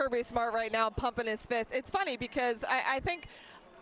Kirby Smart right now pumping his fist. It's funny because I think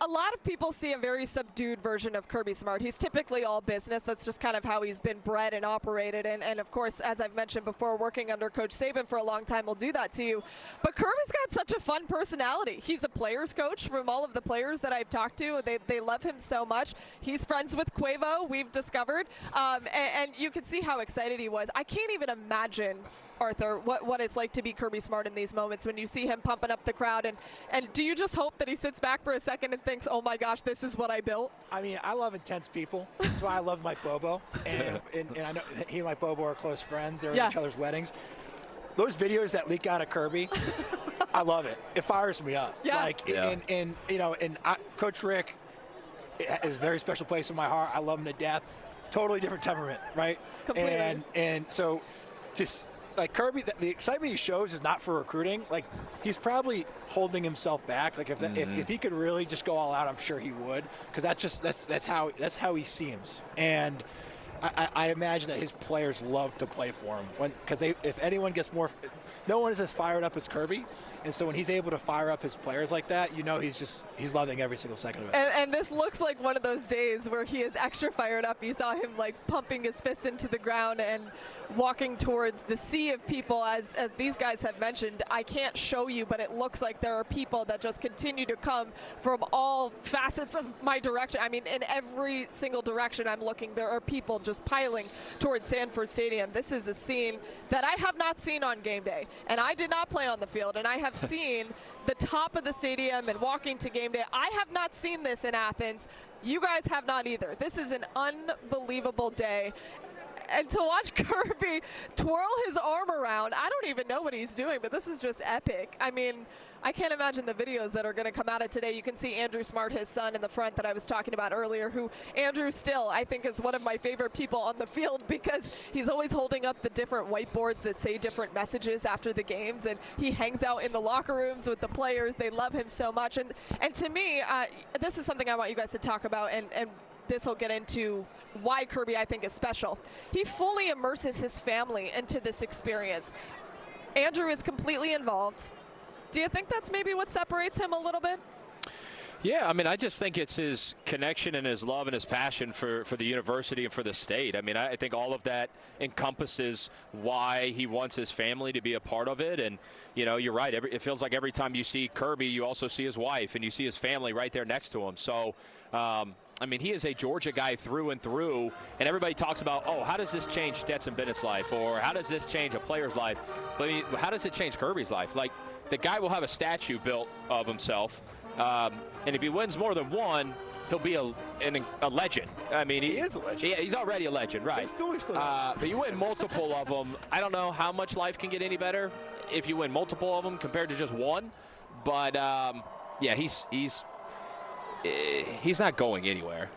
a lot of people see a very subdued version of Kirby Smart. He's typically all business. That's just kind of how he's been bred and operated. And of course, as I've mentioned before, working under Coach Saban for a long time will do that to you. But Kirby's got such a fun personality. He's a player's coach. From all of the players that I've talked to, they love him so much. He's friends with Quavo, we've discovered. And you can see how excited he was. I can't even imagine, Arthur, what it's like to be Kirby Smart in these moments when you see him pumping up the crowd. And do you just hope that he sits back for a second and thinks, oh my gosh, this is what I built? I mean, I love intense people. That's why I love Mike Bobo. And I know he and Mike Bobo are close friends. They're at each other's weddings. Those videos that leak out of Kirby, I love it. It fires me up. Coach Rick is a very special place in my heart. I love him to death. Totally different temperament, right? Completely. And so just like Kirby, the excitement he shows is not for recruiting. Like, he's probably holding himself back. Like, if he could really just go all out, I'm sure he would, because that's how he seems. And I imagine that his players love to play for him because if anyone gets more, no one is as fired up as Kirby, and so when he's able to fire up his players like that, you know he's loving every single second of it. And this looks like one of those days where he is extra fired up. You saw him like pumping his fists into the ground and walking towards the sea of people, as these guys have mentioned. I can't show you, but it looks like there are people that just continue to come from all facets of my direction. I mean, in every single direction I'm looking, there are people just piling towards Sanford Stadium. This is a scene that I have not seen on game day, and I did not play on the field, and I have seen the top of the stadium and walking to game day. I have not seen this in Athens. You guys have not either. This is an unbelievable day. And to watch Kirby twirl his arm around, I don't even know what he's doing, but this is just epic. I mean, I can't imagine the videos that are going to come out of today. You can see Andrew Smart, his son, in the front that I was talking about earlier, who Andrew still, I think, is one of my favorite people on the field because he's always holding up the different whiteboards that say different messages after the games, and he hangs out in the locker rooms with the players. They love him so much. And to me, this is something I want you guys to talk about, and this will get into why Kirby, I think, is special. He fully immerses his family into this experience. Andrew is completely involved. Do you think that's maybe what separates him a little bit? Yeah, I mean, I just think it's his connection and his love and his passion for the university and for the state. I mean, I think all of that encompasses why he wants his family to be a part of it. And, you know, you're right. It feels like every time you see Kirby, you also see his wife and you see his family right there next to him. So, I mean, he is a Georgia guy through and through, and everybody talks about, oh, how does this change Stetson Bennett's life, or how does this change a player's life? But I mean, how does it change Kirby's life? Like, the guy will have a statue built of himself, and if he wins more than one, he'll be a legend. I mean, he is a legend. Yeah, he's already a legend, right? He's still but you win multiple of them. I don't know how much life can get any better if you win multiple of them compared to just one. But yeah, he's not going anywhere.